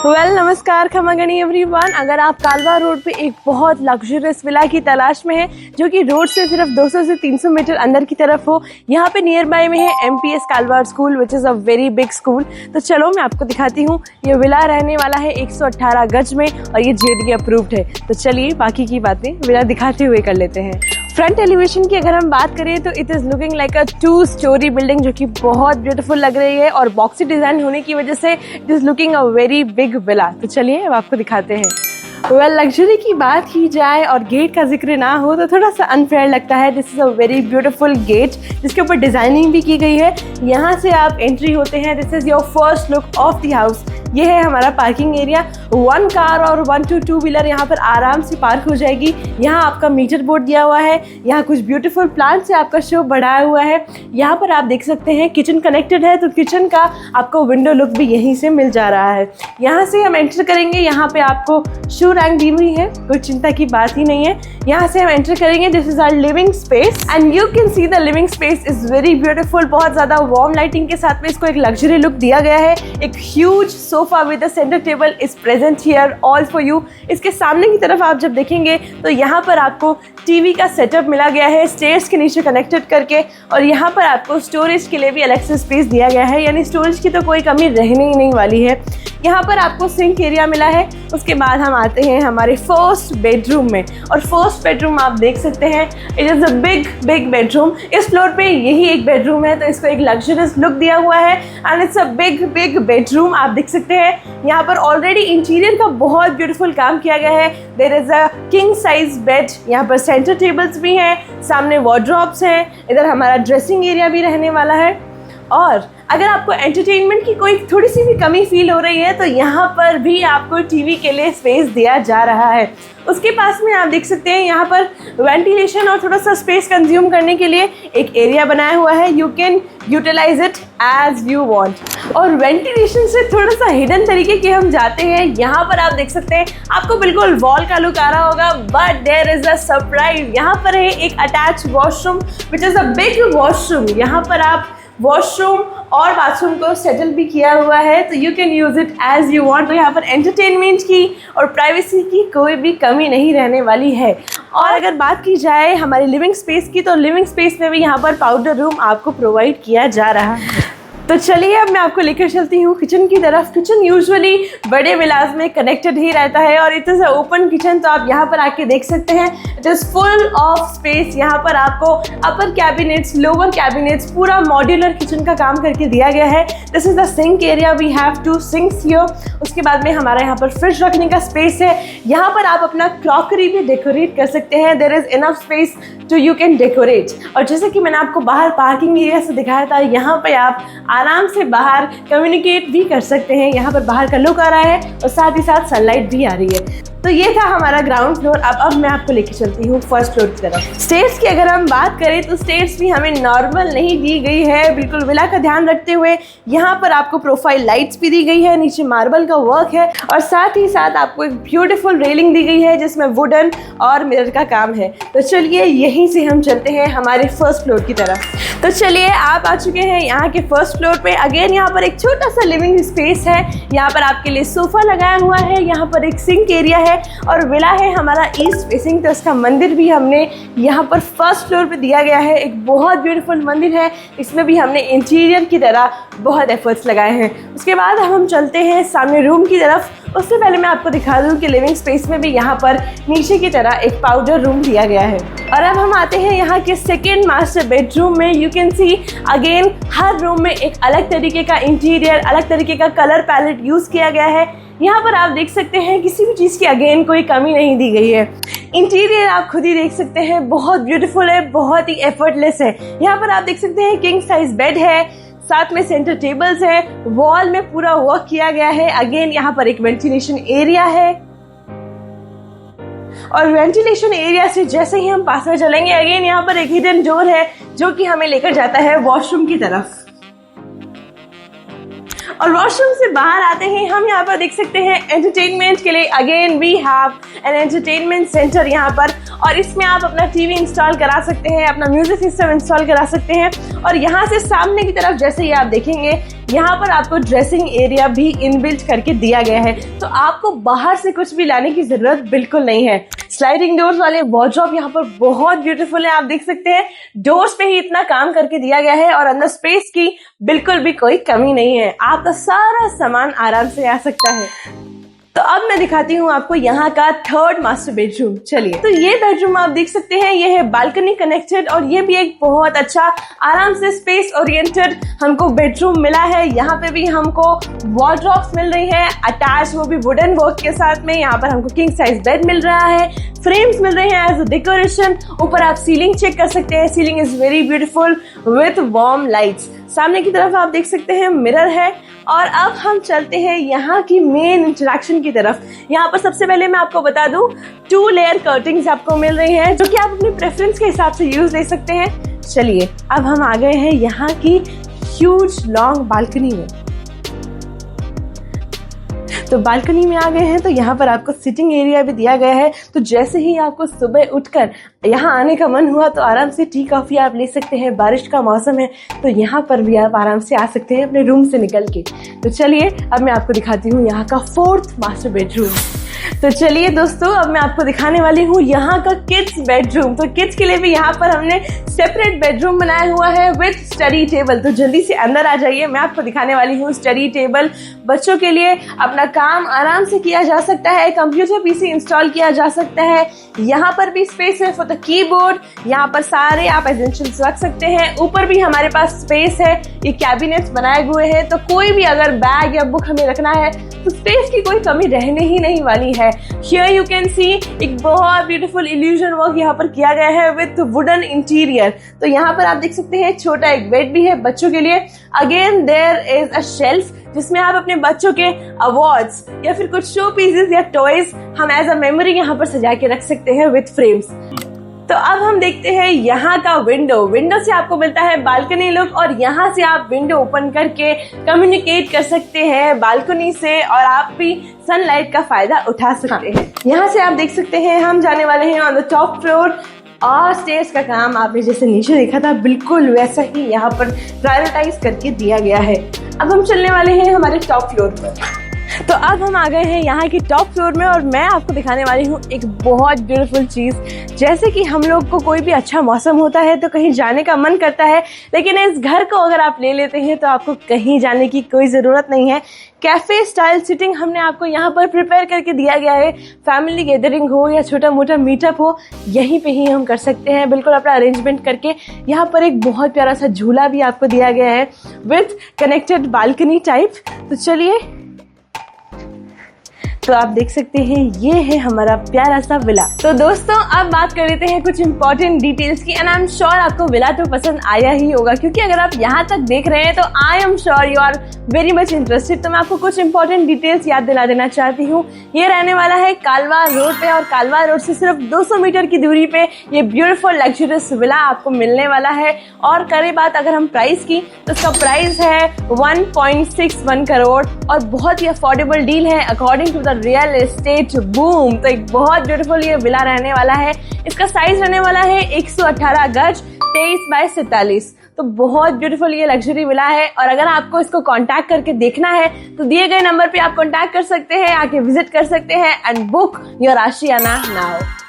नमस्कार खमागणी एवरीवन। अगर आप कालवा रोड पे एक बहुत लग्जरियस विला की तलाश में है जो कि रोड से सिर्फ 200 से 300 मीटर अंदर की तरफ हो, यहाँ पे नियर बाय में है MPS कालवा school which is a very big school. तो चलो मैं आपको दिखाती हूँ। ये विला रहने वाला है 118 गज में और ये JDA अप्रूव्ड है। तो चलिए बाकी की बातें विला दिखाते हुए कर लेते हैं। फ्रंट एलिवेशन की अगर हम बात करें तो it is looking like a 2 story building जो कि बहुत ब्यूटीफुल लग रही है और बॉक्सी डिज़ाइन होने की वजह से it is looking a very big villa. तो चलिए अब आपको दिखाते हैं। लग्जरी की बात की जाए और गेट का जिक्र ना हो तो थोड़ा सा अनफेयर लगता है। This is a very beautiful gate जिसके ऊपर डिज़ाइनिंग भी की गई है। यहाँ से आप एंट्री होते हैं। This is your first look of the house. ये है हमारा पार्किंग एरिया। 1 कार और 1 to 2 व्हीलर यहाँ पर आराम से पार्क हो जाएगी। यहाँ आपका मीटर बोर्ड दिया हुआ है। यहाँ कुछ ब्यूटीफुल प्लांट से आपका शो बढ़ाया हुआ है। यहाँ पर आप देख सकते हैं किचन कनेक्टेड है तो किचन का आपको विंडो लुक भी यहीं से मिल जा रहा है। यहाँ से हम एंटर करेंगे। यहाँ पे आपको शू रैंक दी हुई है, कोई चिंता की बात ही नहीं है। यहाँ से हम एंटर करेंगे। This is our living space and you can see the living space is very beautiful. बहुत ज़्यादा वार्म लाइटिंग के साथ में इसको एक लग्जरी लुक दिया गया है। एक huge sofa with a centre table is present here all for you. इसके सामने की तरफ आप जब देखेंगे तो यहाँ पर आपको टीवी का सेटअप मिला गया है स्टेयर्स के नीचे कनेक्टेड करके, और यहाँ पर आपको स्टोरेज के लिए भी अलग से स्पेस दिया गया है, यानी स्टोरेज की तो कोई कमी रहने ही नहीं वाली है। यहाँ पर आपको सिंक एरिया मिला है। उसके बाद हम आते हैं हमारे फर्स्ट बेडरूम में, और फर्स्ट बेडरूम आप देख सकते हैं it is a big bedroom. इस फ्लोर पे यही एक बेडरूम है तो इसको एक लग्जरियस लुक दिया हुआ है and it's a big bedroom. आप देख सकते हैं यहाँ पर ऑलरेडी इंटीरियर का बहुत ब्यूटीफुल काम किया गया है। There is a king size bed. यहाँ पर सेंटर टेबल्स भी हैं, सामने वार्डरोब्स हैं, इधर हमारा ड्रेसिंग एरिया भी रहने वाला है। और अगर आपको एंटरटेनमेंट की कोई थोड़ी सी भी कमी फील हो रही है तो यहाँ पर भी आपको टीवी के लिए स्पेस दिया जा रहा है। उसके पास में आप देख सकते हैं यहाँ पर वेंटिलेशन और थोड़ा सा स्पेस कंज्यूम करने के लिए एक एरिया बनाया हुआ है। You can utilise it as you want. और वेंटिलेशन से थोड़ा सा हिडन तरीके के हम जाते हैं। यहाँ पर आप देख सकते हैं आपको बिल्कुल वॉल का लुक आ रहा होगा, but there is a surprise. यहाँ पर है एक attach washroom which is a big washroom. यहाँ पर आप वॉशरूम और बाथरूम को सेटल भी किया हुआ है तो you can use it as you want. तो यहाँ पर एंटरटेनमेंट की और प्राइवेसी की कोई भी कमी नहीं रहने वाली है। और अगर बात की जाए हमारी लिविंग स्पेस की तो लिविंग स्पेस में भी यहाँ पर पाउडर रूम आपको प्रोवाइड किया जा रहा है। तो चलिए अब मैं आपको लेकर चलती हूँ किचन की तरफ। किचन यूजुअली बड़े विलास में कनेक्टेड ही रहता है और it is a open kitchen. तो आप यहाँ पर आके देख सकते हैं it is full of space. यहाँ पर आपको अपर कैबिनेट्स, लोअर कैबिनेट्स, पूरा मॉड्यूलर किचन का काम करके दिया गया है। This is the sink area. We have 2 sinks here. उसके बाद में हमारा यहाँ पर फ्रिज रखने का स्पेस है। यहाँ पर आप अपना क्रॉकरी भी डेकोरेट कर सकते हैं। There is enough space to you can decorate. और जैसे कि मैंने आपको बाहर पार्किंग एरिया से दिखाया था, यहाँ पर आप आराम से बाहर कम्युनिकेट भी कर सकते हैं। यहाँ पर बाहर का लुक आ रहा है और साथ ही साथ सनलाइट भी आ रही है। तो ये था हमारा ग्राउंड फ्लोर। अब मैं आपको लेके चलती हूँ फर्स्ट फ्लोर की तरफ। स्टेयर्स की अगर हम बात करें तो स्टेयर्स भी हमें नॉर्मल नहीं दी गई है, बिल्कुल विला का ध्यान रखते हुए। यहाँ पर आपको प्रोफाइल लाइट्स भी दी गई है, नीचे मार्बल का वर्क है और साथ ही साथ आपको एक ब्यूटीफुल रेलिंग दी गई है जिसमें वुडन और मिरर का काम है। तो चलिए यहीं से हम चलते हैं हमारे फर्स्ट फ्लोर की तरफ। तो चलिए आप आ चुके हैं यहाँ के फर्स्ट फ्लोर पे। अगेन यहाँ पर एक छोटा सा लिविंग स्पेस है। यहाँ पर आपके लिए सोफा लगाया हुआ है। यहाँ पर एक सिंक एरिया है और विला है हमारा ईस्ट फेसिंग। तो इसका मंदिर भी हमने यहाँ पर फर्स्ट फ्लोर पे दिया गया है। एक बहुत ब्यूटीफुल मंदिर है। इसमें भी हमने इंटीरियर की तरह बहुत एफर्ट्स लगाए हैं। उसके बाद हम चलते हैं सामने रूम की तरफ। उससे पहले मैं आपको दिखा दूँ कि लिविंग स्पेस में भी यहाँ पर नीचे की तरह एक पाउडर रूम दिया गया है। और अब हम आते हैं यहाँ के सेकेंड मास्टर बेडरूम में। You can see again her room में एक अलग तरीके का इंटीरियर, अलग तरीके का कलर पैलेट यूज़ किया गया है। यहाँ पर आप देख सकते हैं किसी भी चीज़ की अगेन कोई कमी नहीं दी गई है। इंटीरियर आप खुद ही देख सकते हैं, बहुत ब्यूटीफुल है, बहुत ही एफर्टलेस है। यहाँ पर आप देख सकते हैं किंग साइज बेड है, साथ में सेंटर टेबल्स है, वॉल में पूरा वर्क किया गया है। अगेन यहाँ पर एक वेंटिलेशन एरिया है और वेंटिलेशन एरिया से जैसे ही हम पास में चलेंगे अगेन यहाँ पर एक हिडन डोर है जो कि हमें लेकर जाता है वॉशरूम की तरफ। और वॉशरूम से बाहर आते हैं हम यहाँ पर देख सकते हैं एंटरटेनमेंट के लिए again we have an entertainment centre यहाँ पर, और इसमें आप अपना टीवी इंस्टॉल करा सकते हैं, अपना म्यूजिक सिस्टम इंस्टॉल करा सकते हैं। और यहाँ से सामने की तरफ जैसे ही आप देखेंगे यहाँ पर आपको ड्रेसिंग एरिया भी इनबिल्ट करके दिया गया है, तो आपको बाहर से कुछ भी लाने की जरूरत बिल्कुल नहीं है। स्लाइडिंग डोर्स वाले वार्डरोब यहाँ पर बहुत ब्यूटीफुल है, आप देख सकते हैं डोर्स पे ही इतना काम करके दिया गया है और अंदर स्पेस की बिल्कुल भी कोई कमी नहीं है, आपका सारा सामान आराम से आ सकता है। तो अब मैं दिखाती हूँ आपको यहाँ का थर्ड मास्टर बेडरूम। चलिए, तो ये बेडरूम आप देख सकते हैं, ये है बालकनी कनेक्टेड और ये भी एक बहुत अच्छा आराम से स्पेस ओरिएंटेड हमको बेडरूम मिला है। यहाँ पे भी हमको वार्डरोब्स मिल रही है अटैच, वो भी वुडन वर्क के साथ में। यहाँ पर हमको किंग साइज बेड मिल रहा है, फ्रेम्स मिल रहे हैं एज अ डेकोरेशन। ऊपर आप सीलिंग चेक कर सकते हैं, ceiling is very beautiful with warm lights. सामने की तरफ आप देख सकते हैं मिरर है। और अब हम चलते हैं यहाँ की मेन इंटरेक्शन की तरफ। यहाँ पर सबसे पहले मैं आपको बता दूं 2 लेयर कर्टिंग्स आपको मिल रही हैं, जो कि आप अपनी प्रेफरेंस के हिसाब से यूज ले सकते हैं। चलिए, अब हम आ गए हैं यहाँ की ह्यूज लॉन्ग बालकनी में। तो बालकनी में आ गए हैं, तो यहाँ पर आपको सिटिंग एरिया भी दिया गया है। तो जैसे ही आपको सुबह उठकर यहाँ आने का मन हुआ तो आराम से टी कॉफी आप ले सकते हैं। बारिश का मौसम है तो यहाँ पर भी आप आराम से आ सकते हैं अपने रूम से निकल के। तो चलिए, अब मैं आपको दिखाती हूँ यहाँ का 4th मास्टर बेडरूम। तो चलिए दोस्तों, अब मैं आपको दिखाने वाली हूँ यहाँ का किड्स बेडरूम। तो किड्स के लिए भी यहाँ पर हमने सेपरेट बेडरूम बनाया हुआ है विथ स्टडी टेबल। तो जल्दी से अंदर आ जाइए, मैं आपको दिखाने वाली हूँ स्टडी टेबल। बच्चों के लिए अपना काम आराम से किया जा सकता है, कंप्यूटर पीसी इंस्टॉल किया जा सकता है। यहाँ पर भी स्पेस है फॉर द कीबोर्ड, यहाँ पर सारे आप एसेंशियल्स रख सकते हैं। ऊपर भी हमारे पास स्पेस है, ये कैबिनेट्स बनाए हुए हैं, तो कोई भी अगर बैग या बुक हमें रखना है तो स्पेस की कोई कमी रहने ही नहीं वाली है। Here you can see एक बहुत ब्यूटीफुल इल्यूजन वर्क यहाँ पर किया गया है विथ वुडन इंटीरियर। तो यहाँ पर आप देख सकते हैं छोटा एक बेड भी है बच्चों के लिए। Again there is a shelf जिसमें आप अपने बच्चों के अवार्ड्स या फिर कुछ शो पीसेस या टॉयज हम एज अ मेमोरी यहाँ पर सजा के रख सकते हैं विथ फ्रेम्स। तो अब हम देखते हैं यहाँ का विंडो से आपको मिलता है बालकनी लुक और यहाँ से आप विंडो ओपन करके कम्युनिकेट कर सकते हैं बालकनी से और आप भी सनलाइट का फायदा उठा सकते हैं। यहाँ से आप देख सकते हैं हम जाने वाले हैं ऑन द टॉप फ्लोर और स्टेयर्स का काम आपने जैसे नीचे देखा था बिल्कुल वैसा ही यहाँ पर प्रायोरिटाइज करके दिया गया है। अब हम चलने वाले हैं हमारे टॉप फ्लोर पर। तो अब हम आ गए हैं यहाँ की टॉप फ्लोर में और मैं आपको दिखाने वाली हूँ एक बहुत ब्यूटीफुल चीज। जैसे कि हम लोग को कोई भी अच्छा मौसम होता है तो कहीं जाने का मन करता है, लेकिन इस घर को अगर आप ले लेते हैं तो आपको कहीं जाने की कोई जरूरत नहीं है। कैफे स्टाइल सिटिंग हमने आपको यहाँ पर प्रिपेयर करके दिया गया है। फैमिली गैदरिंग हो या छोटा मोटा मीटअप हो, यहीं पे ही हम कर सकते हैं बिल्कुल अपना अरेंजमेंट करके। यहाँ पर एक बहुत प्यारा सा झूला भी आपको दिया गया है विथ कनेक्टेड बालकनी टाइप। तो चलिए, तो आप देख सकते हैं ये है हमारा प्यारा सा विला। तो दोस्तों, अब बात कर लेते हैं कुछ इंपॉर्टेंट डिटेल्स की एंड आई एम श्योर आपको विला तो पसंद आया ही होगा, क्योंकि अगर आप यहाँ तक देख रहे हैं तो I am sure you are very much interested. तो मैं आपको कुछ इंपॉर्टेंट डिटेल्स याद दिला देना चाहती हूँ। ये रहने वाला है कालवा रोड पे और कालवा रोड से सिर्फ 200 मीटर की दूरी पे ये ब्यूटीफुल लग्जरियस विला आपको मिलने वाला है। और करें बात अगर हम प्राइस की तो इसका प्राइस है 1.61 करोड़ और बहुत ही अफोर्डेबल डील है according to the real estate boom. तो एक बहुत ब्यूटीफुल ये विला रहने वाला है। इसका साइज रहने वाला है 118 गज 23x47। तो बहुत ब्यूटीफुल ये लग्जरी विला है और अगर आपको इसको कांटेक्ट करके देखना है तो दिए गए नंबर पे आप कांटेक्ट कर सकते हैं, आके विजिट कर सकते हैं एंड बुक योर आशियाना नाउ।